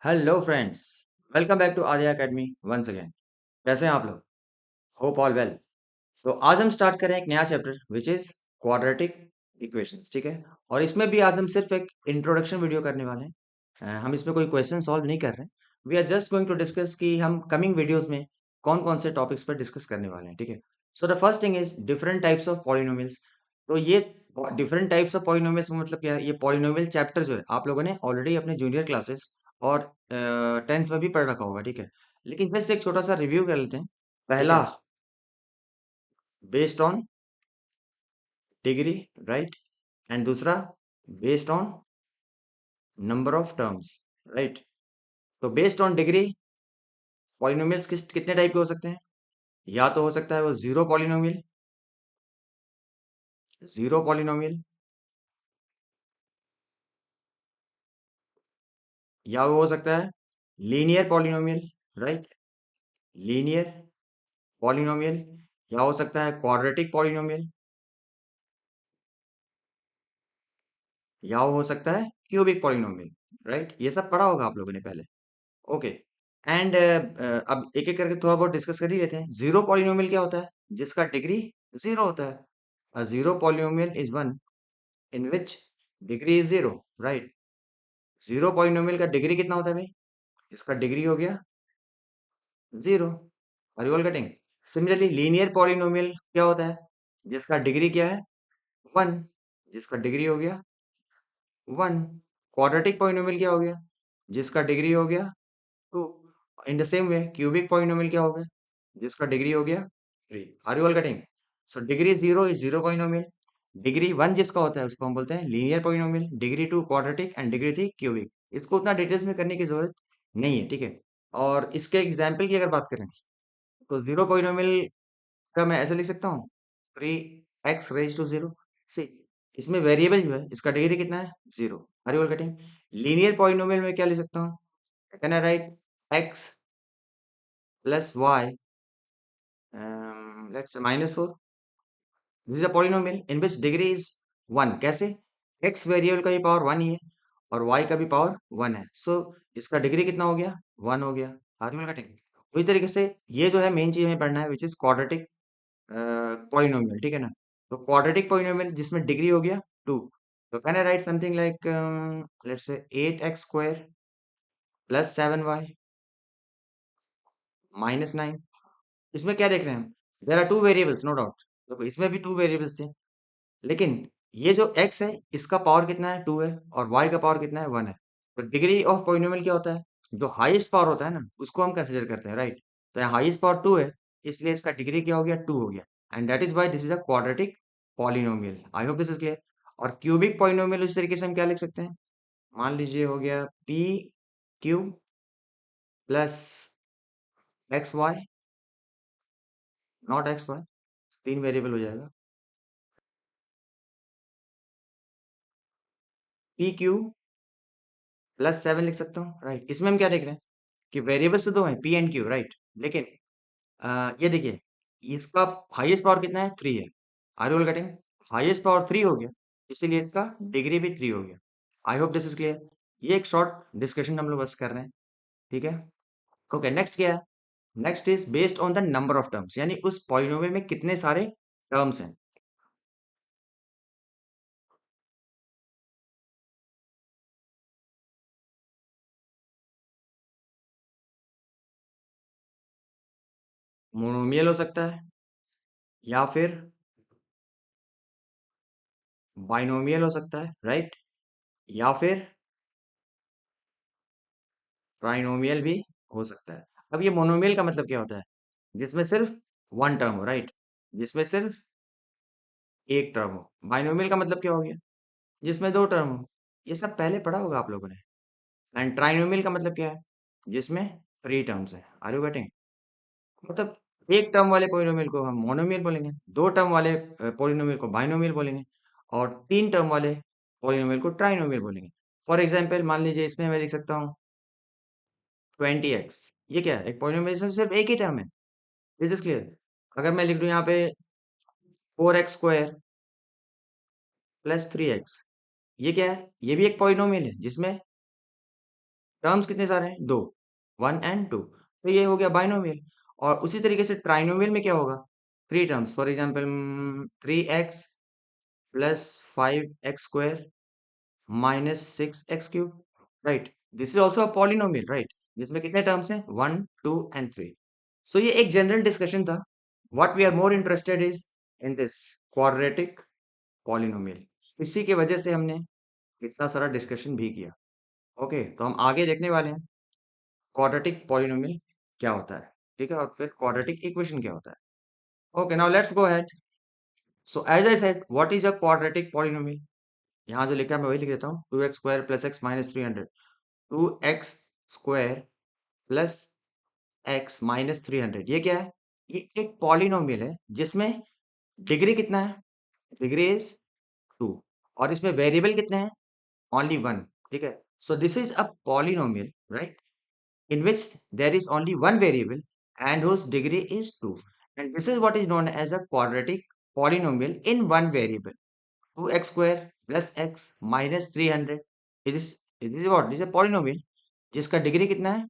Hello friends. Welcome back to Arya academy once again. कैसे हैं आप लोग? Hope all well. तो आज हम स्टार्ट करें एक नया chapter which is quadratic equations. ठीक है, और इसमें भी आज हम सिर्फ एक इंट्रोडक्शन वीडियो करने वाले हैं। हम इसमें कोई क्वेश्चन सॉल्व नहीं कर रहे हैं। We are just going to discuss कि हम कमिंग वीडियोस में कौन कौन से टॉपिक्स पर डिस्कस करने वाले हैं। ठीक है, so the first thing is different types of polynomials. तो ये डिफरेंट टाइप्स ऑफ पॉलिनोमियल्स का मतलब क्या है? ये पॉलिनोमियल चैप्टर जो है आप लोगों ने ऑलरेडी अपने जूनियर क्लासेस और 10th में भी पढ़ रखा होगा। ठीक है, लेकिन जस्ट एक छोटा सा रिव्यू कर लेते हैं। पहला based on degree, right, and दूसरा based on number of terms, right. तो बेस्ड ऑन डिग्री पॉलिनोमियल्स कितने टाइप के हो सकते हैं? या तो हो सकता है वो जीरो पॉलिनोमियल, या वो हो सकता है linear polynomial, right, linear polynomial, या हो सकता है क्वाड्रेटिक पॉलिनोमियल, या वो हो सकता है क्यूबिक पॉलिनोमियल, राइट। ये सब पढ़ा होगा आप लोगों ने पहले। ओके, एंड अब एक एक करके थोड़ा बहुत डिस्कस कर ही लेते हैं। जीरो पॉलिनोमियल क्या होता है? जिसका डिग्री जीरो होता है। A zero polynomial is one in which degree is zero, right. Zero polynomial का डिग्री कितना होता है भाई? इसका डिग्री हो गया zero. Are you all getting? Similarly linear polynomial क्या होता है? जिसका डिग्री क्या है? वन, जिसका डिग्री हो गया वन। क्वाड्रेटिक पॉलिनोमियल क्या हो गया? जिसका डिग्री हो गया two. In the same way cubic polynomial क्या हो गया? जिसका डिग्री हो गया three. Are you all getting? So degree zero is zero polynomial. Degree one जिसका होता है उसको हम बोलते हैं linear polynomial. Degree two quadratic and degree three cubic. इसको उतना डिटेल्स में करने की जरूरत नहीं है, ठीक है। और इसके एग्जाम्पल की अगर बात करें तो जीरो पॉलिनोमियल का मैं ऐसे लिख सकता हूँ, three x raise to zero. See, इसमें वेरिएबल जो है इसका डिग्री कितना है? Zero. Are you all getting? Linear polynomial में क्या लिख सकता हूँ? Can I write x plus y let's say minus four. This is a polynomial in which degree is one. कैसे? एक्स वेरिएबल का भी पावर वन ही है और वाई का भी पावर वन है, सो इसका डिग्री कितना हो गया? वन हो गया। Are you getting? वही तरीके से ये जो है मेन चीज हमें पढ़ना है विच इज क्वाड्रेटिक पॉलिनोमियल, ठीक है ना। तो क्वाड्रेटिक पॉलिनोमियल जिसमें डिग्री हो गया टू। तो can I write something like let's say eight x square plus seven y minus nine. इसमें क्या देख रहे हैं हम? There are two variables, no doubt. तो इसमें भी टू वेरिएबल्स थे, लेकिन ये जो x है इसका पावर कितना है? टू है, और y का पावर कितना है? वन है। तो डिग्री ऑफ पॉलिनोमियल क्या होता है? जो हाईएस्ट पावर होता है ना उसको हम कंसीडर करते हैं, राइट। तो यहाँ हाईएस्ट पावर टू है, इसलिए इसका डिग्री क्या हो गया? टू हो गया। And that is why this is a quadratic polynomial. I hope this is clear. और क्यूबिक पॉलिनोमियल इस तरीके से हम क्या लिख सकते हैं? मान लीजिए हो गया p q plus x y, not x y, तीन वेरिएबल हो जाएगा। पी क्यू प्लस सेवन लिख सकता हूँ, राइट। इसमें हम क्या देख रहे हैं कि वेरिएबल्स तो दो हैं, पी एंड क्यू, राइट। लेकिन ये देखिए, इसका हाईएस्ट पावर कितना है? थ्री है। Are you all getting? Highest power three हो गया, इसीलिए इसका डिग्री भी थ्री हो गया। I hope this is clear. ये एक शॉर्ट डिस्कशन हम लोग बस कर रहे हैं, ठीक है। ओके, नेक्स्ट क्या है? Next is based on the number of terms, यानी उस पॉलिनोमियल में कितने सारे टर्म्स हैं। मोनोमियल हो सकता है, या फिर बाइनोमियल हो सकता है, राइट, या फिर ट्राइनोमियल भी हो सकता है। अब ये मोनोमियल का मतलब क्या होता है? जिसमें सिर्फ वन टर्म हो, राइट, जिसमें सिर्फ एक टर्म हो। बाइनोमियल का मतलब क्या हो गया? जिसमें दो टर्म हो। ये सब पहले पढ़ा होगा आप लोगों ने। एंड ट्राइनोमियल का मतलब क्या है? जिसमें थ्री टर्म्स है। Are you getting? मतलब एक टर्म वाले पोलिनोमियल को हम मोनोमियल बोलेंगे, दो टर्म वाले पोलिनोमियल को बाइनोमियल बोलेंगे, और तीन टर्म वाले पोलिनोमियल को ट्राइनोमियल बोलेंगे। फॉर एग्जाम्पल मान लीजिए इसमें मैं लिख सकता हूँ ट्वेंटी एक्स। ये क्या है? एक पोलिनोमियल में सिर्फ एक ही टर्म है। Is this clear? अगर मैं लिख दूं यहाँ पे four x square plus three x, ये क्या है? ये भी एक पॉलिनोमियल है जिसमें टर्म्स कितने सारे हैं? दो, 1 and 2। तो ये हो गया बाइनोमियल। और उसी तरीके से ट्राइनोमियल में क्या होगा? Three terms, for example 3x + 5x² -6x³ right. This is also a polynomial right, जिसमें कितने टर्म्स हैं? 1, 2 and 3। सो ये एक जनरल डिस्कशन था। What we are more interested is in this quadratic polynomial. इसी की वजह से हमने इतना सारा डिस्कशन भी किया। ओके, तो हम आगे देखने वाले हैं क्वाड्रेटिक पॉलिनोमियल क्या होता है, ठीक है, और फिर क्वाड्रेटिक इक्वेशन क्या होता है। Okay, now let's go ahead. So as I said, what is a quadratic polynomial? यहाँ जो लिखा है मैं वही लिख देता हूँ, 2x² + x - 300। 2x² + x - 300 ये क्या है? ये एक पॉलिनोमियल है जिसमें डिग्री कितना है? Degree is 2। और इसमें वेरिएबल कितने हैं? ओनली 1। ठीक है, सो this is a polynomial right, in which there is only one variable and whose degree is 2. And this is what is known as a quadratic polynomial in one variable. 2x² + x - 300. It is, it is what? It is a polynomial जिसका degree कितना है?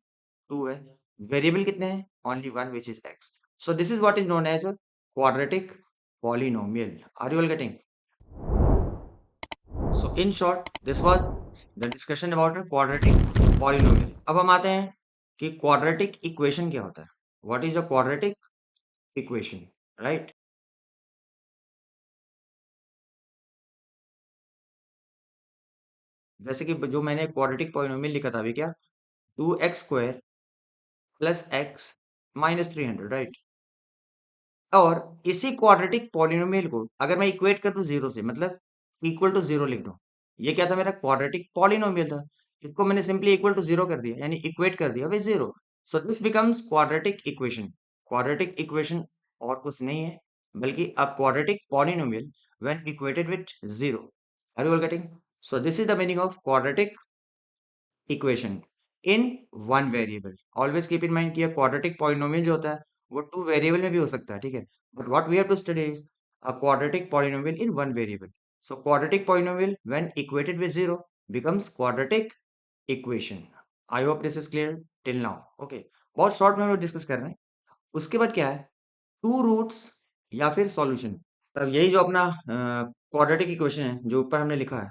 2 है। Variable कितने हैं? Only one which is x. So this is what is known as a quadratic polynomial. Are you all getting? So in short, this was the discussion about a quadratic polynomial. अब हम आते हैं कि quadratic equation क्या होता है? What is a quadratic equation? Right? जैसे कि जो मैंने quadratic polynomial लिखा था अभी क्या? 2x² + x - 300 right. और इसी क्वाड्रेटिक पॉलिनोमियल को अगर मैं इक्वेट कर दूं जीरो से, मतलब इक्वल टू जीरो लिख दूं, ये क्या था? मेरा क्वाड्रेटिक पॉलिनोमियल था। इसको मैंने सिंपली इक्वल टू जीरो कर दिया, यानी इक्वेट कर दिया with zero. So this becomes quadratic equation. Quadratic equation और कुछ नहीं है बल्कि a quadratic polynomial when equated with zero. Are you all getting? So this is the meaning of quadratic equation in one variable. Always keep in mind कि quadratic polynomial जो होता है वो टू वेरिएबल में भी हो सकता है, ठीक है, but what we have to study is a quadratic polynomial in one variable. So quadratic polynomial when equated with zero becomes quadratic equation. I hope this is clear till now. Okay, बहुत short में हम discuss कर रहे हैं। उसके बाद क्या है? टू रूट्स या फिर सॉल्यूशन। अब यही जो अपना क्वाड्रेटिक इक्वेशन है जो ऊपर हमने लिखा है,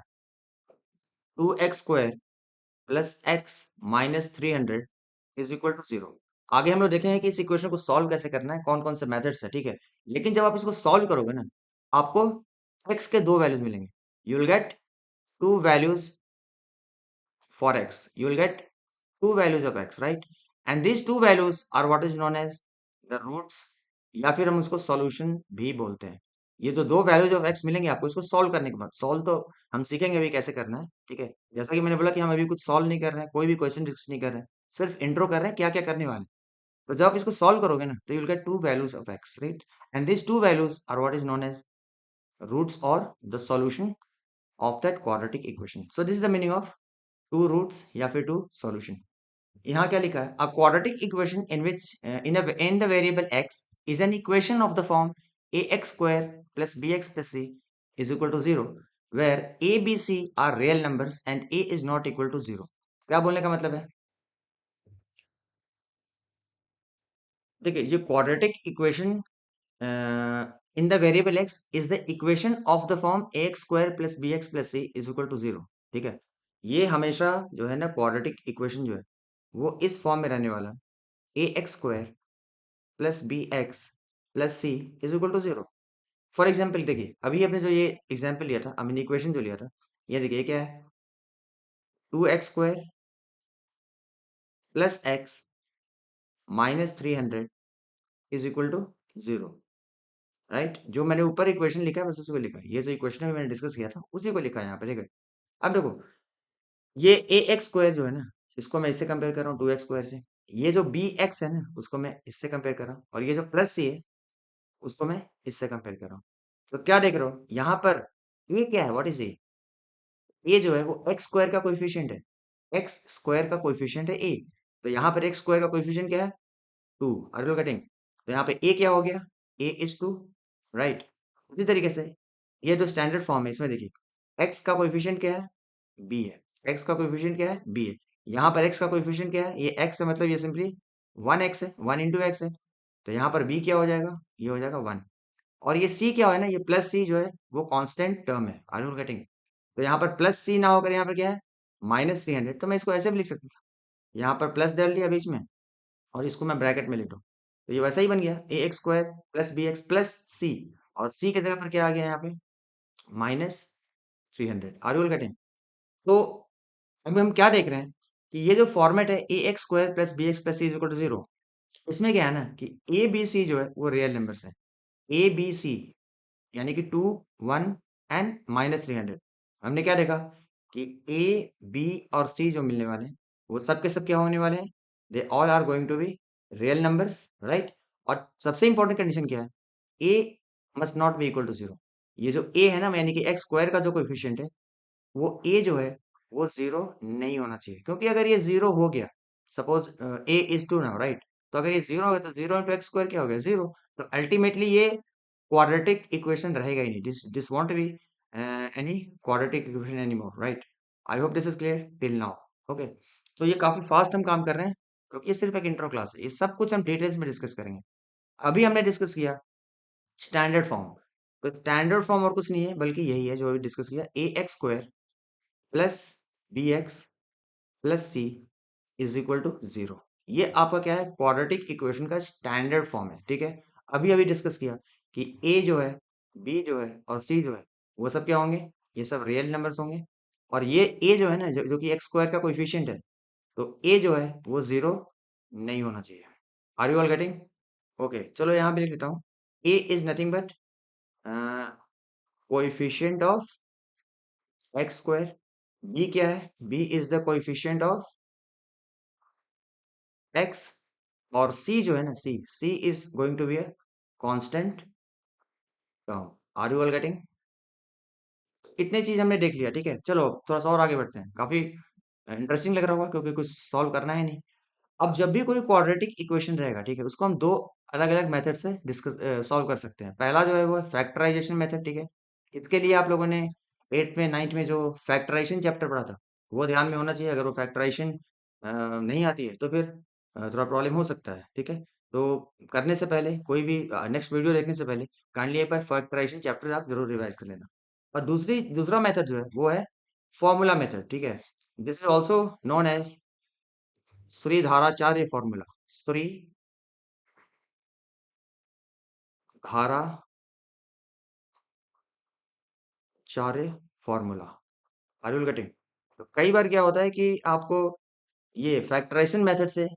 2x² + x - 300 is equal to zero. आगे हम लोग देखेंगे कि इस इक्वेशन को सॉल्व कैसे करना है, कौन कौन से मेथड्स है, ठीक है। लेकिन जब आप इसको सॉल्व करोगे ना, आपको x के दो वैल्यूज मिलेंगे। You will get to values for x, you will get two values of x, right? And these two values are what is known as the roots, या फिर हम उसको सॉल्यूशन भी बोलते हैं। ये जो दो वैल्यूज ऑफ x मिलेंगे आपको, इसको सॉल्व करने के बाद, सॉल्व तो हम सीखेंगे अभी कैसे करना है, ठीक है। जैसा कि मैंने बोला कि हम अभी कुछ सॉल्व नहीं कर रहे हैं, कोई भी क्वेश्चन डिस्कस नहीं कर रहे हैं, सिर्फ इंट्रो कर रहे हैं क्या क्या करने वाले हैं। तो जब आप इसको सॉल्व करोगे ना, तो you will get to values of x, right? And these two values are what is known as roots or the solution of that quadratic equation. So this is the meaning of two roots या फिर two solution। यहाँ क्या लिखा है? A quadratic equation in which in the variable x is an equation of the form ax² + bx + c is equal to 0, where a, b, c are real numbers and a is not equal to 0। क्या बोलने का मतलब है? देखिए, ये quadratic equation in the variable x is the equation of the form ax² + bx + c is equal to 0। ठीक है, ये हमेशा जो है ना क्वाड्रेटिक इक्वेशन जो है वो इस फॉर्म में रहने वाला है, ax² + bx + c is equal to 0। For example देखिए, अभी आपने जो ये एग्जाम्पल लिया था, आई मीन इक्वेशन जो लिया था, ये देखिए ये क्या है? 2x² + x - 300 is equal to 0, right? जो मैंने ऊपर इक्वेशन लिखा है बस उसी को लिखा है। ये जो इक्वेशन है मैंने डिस्कस किया था उसी को लिखा है यहाँ पे, ठीक है। अब देखो, ये ए एक्स स्क्वायर जो है ना, इसको मैं इससे कंपेयर कर रहा हूँ 2x² से। ये जो बी एक्स है ना, उसको मैं इससे कंपेयर कर रहा हूँ, और ये जो प्लस सी है उसको मैं इससे कंपेयर कर रहा हूँ। तो क्या देख रहे हो यहाँ पर? ये क्या है? व्हाट इज ये जो है वो एक्स स्क्वायर का कोएफिशिएंट है। एक्स स्क्वायर का कोएफिशिएंट है ए। तो यहाँ पर एक्स स्क्वायर का कोएफिशिएंट क्या है? 2। Are you getting? तो यहाँ पे ए क्या हो गया? A is 2, right? उसी तरीके से ये जो स्टैंडर्ड फॉर्म है इसमें देखिए, एक्स का कोएफिशिएंट क्या है? बी है। एक्स का कोएफिशिएंट क्या है? बी है। यहाँ पर x का कोएफिशिएंट क्या है, ये x है, मतलब ये सिंपली 1x है, 1 × x है। तो यहाँ पर b क्या हो जाएगा, ये हो जाएगा 1। और ये c क्या है ना, ये प्लस c जो है वो कांस्टेंट टर्म है, आर यू गेटिंग। तो यहाँ पर प्लस सी ना होकर यहाँ पर क्या है, -300। तो मैं इसको ऐसे भी लिख सकता था, यहाँ पर प्लस डाल दिया बीच में और इसको मैं ब्रैकेट में लिख दूँ, तो ये वैसा ही बन गया ax² + bx + c। और c की जगह पर क्या आ गया यहाँ पे, -300। Are you getting. तो अभी हम क्या देख रहे हैं कि ये जो फॉर्मेट है ax² + bx + c = 0, इसमें क्या है ना कि a b c जो है वो रियल नंबर्स है। a b c यानी कि 2, 1 एंड -300। हमने क्या देखा कि ए, बी और सी जो मिलने वाले हैं वो सब के सब क्या होने वाले हैं, they all are going to be real numbers, right. और सबसे इंपॉर्टेंट कंडीशन क्या है, a must not be equal to 0। ये जो ए है ना, यानी कि x² का जो कोएफिशिएंट है, वो ए जो है वो 0 नहीं होना चाहिए, क्योंकि अगर ये 0 हो गया, suppose A is 2 now, right. तो अगर ये 0 हो गया तो 0 × x² क्या हो गया, 0। तो अल्टीमेटली ये क्वाड्रेटिक इक्वेशन रहेगा ही नहीं, this want be any quadratic equation any more, right. I hope this is clear till now. Okay, तो ये काफी फास्ट हम काम कर रहे हैं, क्योंकि ये सिर्फ एक इंट्रो क्लास है, ये सब कुछ हम डिटेल्स में डिस्कस करेंगे। अभी हमने डिस्कस किया स्टैंडर्ड फॉर्म। तो स्टैंडर्ड फॉर्म और कुछ नहीं है, बल्कि यही है जो अभी डिस्कस किया, ax² + bx + c = 0। ये आपका क्या है, क्वाड्रेटिक इक्वेशन का स्टैंडर्ड फॉर्म है, ठीक है। अभी अभी डिस्कस किया कि a जो है, b जो है और c जो है, वो सब क्या होंगे, ये सब रियल नंबर्स होंगे। और ये a जो है ना, जो कि x² का कोएफिशिएंट है, तो a जो है वो 0 नहीं होना चाहिए। Are you all getting. Okay, चलो यहाँ पे लिख देता हूँ, a is nothing but coefficient of x²। b क्या है, b is the coefficient of x। और c जो है ना, c is going to be a constant term. Are you all getting. इतने चीज हमने देख लिया, ठीक है। चलो थोड़ा सा और आगे बढ़ते हैं, काफी इंटरेस्टिंग लग रहा होगा क्योंकि कुछ सॉल्व करना है नहीं। अब जब भी कोई क्वाड्रेटिक इक्वेशन रहेगा, ठीक है, उसको हम दो अलग अलग मेथड से डिस्कस सॉल्व कर सकते हैं। पहला जो है वो है फैक्टराइजेशन मेथड, ठीक है। इसके लिए आप लोगों ने 8th में 9th में जो फैक्टराइजेशन चैप्टर पढ़ा था, वो ध्यान में होना चाहिए। अगर वो फैक्टराइजेशन नहीं आती है तो फिर थोड़ा प्रॉब्लम हो सकता है, ठीक है। तो करने से पहले, कोई भी नेक्स्ट वीडियो देखने से पहले काइंडली एक बार फैक्टराइजेशन चैप्टर आप जरूर रिवाइज कर लेना। और दूसरा मेथड जो है वो है फॉर्मूला मेथड, ठीक है। This is also known as Sridharacharya formula, Sridharacharya formula. Are you getting. तो कई बार क्या होता है कि आपको ये फैक्टराइजेशन मेथड से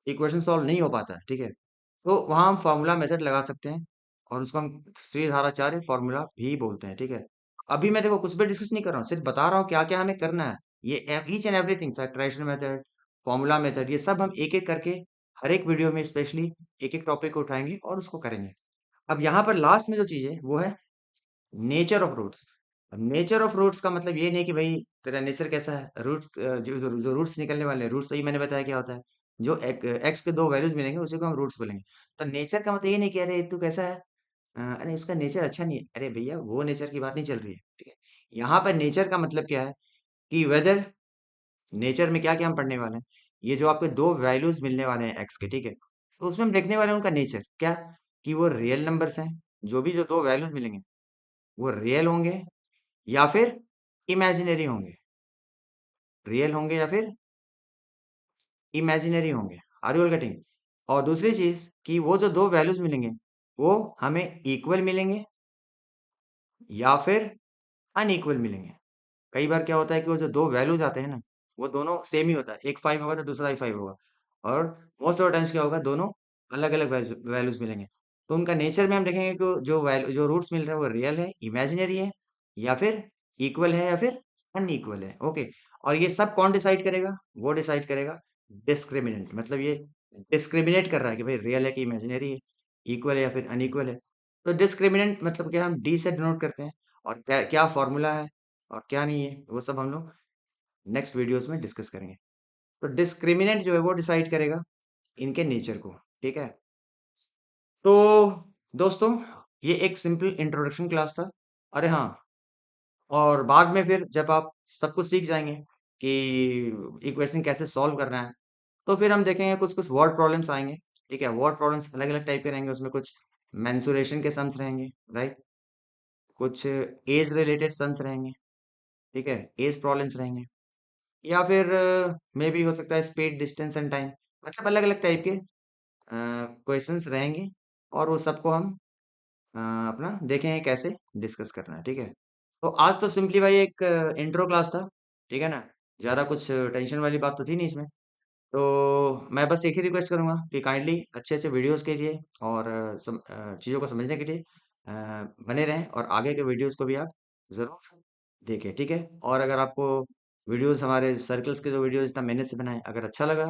इक्वेशन सॉल्व नहीं हो पाता है, ठीक है। तो वहां हम फॉर्मूला मेथड लगा सकते हैं, और उसको हम श्रीधाराचार्य फॉर्मूला भी बोलते हैं, ठीक है। अभी मैं देखो कुछ भी डिस्कस नहीं कर रहा हूँ, सिर्फ बता रहा हूँ क्या क्या हमें करना है। ये each and everything, factorization method, formula method, ये सब हम एक एक करके हर एक वीडियो में स्पेशली एक एक टॉपिक को उठाएंगे और उसको करेंगे। अब यहाँ पर लास्ट में जो चीज है वो है nature of roots. Nature of roots का मतलब ये नहीं कि भाई तेरा नेचर कैसा है, रूट्स जो रूट्स निकलने वाले हैं, रूट्स सही मैंने बताया क्या होता है, जो एक्स के दो वैल्यूज मिलेंगे उसी को हम रूट्स बोलेंगे। तो नेचर का मतलब ये नहीं कि अरे तू कैसा है, अरे उसका नेचर अच्छा नहीं है, अरे भैया वो नेचर की बात नहीं चल रही है, ठीक है। यहाँ पर नेचर का मतलब क्या है कि वेदर, नेचर में क्या क्या हम पढ़ने वाले हैं, ये जो आपके दो वैल्यूज मिलने वाले हैं एक्स के, ठीक है, तो उसमें हम देखने वाले हैं उनका नेचर क्या, कि वो रियल नंबर्स हैं। जो भी जो दो वैल्यूज मिलेंगे वो रियल होंगे या फिर इमेजिनरी होंगे, रियल होंगे या फिर इमेजिनरी होंगे। Are you getting. और दूसरी चीज कि वो जो दो वैल्यूज मिलेंगे वो हमें इक्वल मिलेंगे या फिर अनइक्वल मिलेंगे। कई बार क्या होता है कि वो जो दो वैल्यूज आते हैं ना, वो दोनों सेम ही होता है, एक 5 होगा तो दूसरा ही 5 होगा। और मोस्ट ऑफ टाइम्स क्या होगा, दोनों अलग अलग वैल्यूज मिलेंगे। तो उनका नेचर में हम देखेंगे कि जो वैल्यू जो रूट्स मिल रहे हैं वो रियल है, इमेजिनरी है, या फिर इक्वल है या फिर अनइक्वल है। ओके। और ये सब कौन डिसाइड करेगा, वो डिसाइड करेगा डिस्क्रिमिनेंट। मतलब ये डिस्क्रिमिनेट कर रहा है कि भाई रियल है कि इमेजिनरी है, इक्वल है या फिर अनइक्वल है। तो डिस्क्रिमिनेंट मतलब क्या, हम डी से डिनोट करते हैं। और क्या क्या फॉर्मूला है और क्या नहीं है, वो सब हम लोग नेक्स्ट वीडियोस में डिस्कस करेंगे। तो डिस्क्रिमिनेंट जो है वो डिसाइड करेगा इनके नेचर को, ठीक है। तो दोस्तों, ये एक सिंपल इंट्रोडक्शन क्लास था। अरे हाँ, और बाद में फिर जब आप सब कुछ सीख जाएंगे कि इक्वेशन कैसे सॉल्व करना है। तो फिर हम देखेंगे कुछ कुछ वर्ड प्रॉब्लम्स आएंगे। ठीक है, वर्ड प्रॉब्लम्स अलग अलग टाइप के रहेंगे, उसमें कुछ मेंसुरेशन के सम्स रहेंगे, राइट, कुछ एज रिलेटेड सम्स रहेंगे, ठीक है, एज प्रॉब्लम्स रहेंगे, या फिर मे भी हो सकता है स्पीड, डिस्टेंस एंड टाइम। मतलब अलग अलग टाइप के क्वेश्चंस रहेंगे, और वो सबको हम अपना देखेंगे कैसे डिस्कस करना है। ठीक है, तो आज तो सिंपली भाई एक इंट्रो क्लास था, ठीक है ना, ज़्यादा कुछ टेंशन वाली बात तो थी नहीं इसमें। तो मैं बस एक ही रिक्वेस्ट करूंगा कि काइंडली अच्छे अच्छे वीडियोस के लिए और चीज़ों को समझने के लिए अ, बने रहें, और आगे के वीडियोस को भी आप ज़रूर देखें। ठीक है, और अगर आपको वीडियोस हमारे सर्कल्स के जो वीडियोस इतना मेहनत से बनाए अगर अच्छा लगा,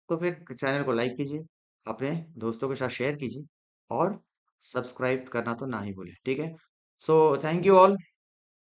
तो फिर चैनल को लाइक कीजिए, अपने दोस्तों के साथ शेयर कीजिए, और सब्सक्राइब करना तो ना ही भूलें। ठीक है, सो थैंक यू ऑल।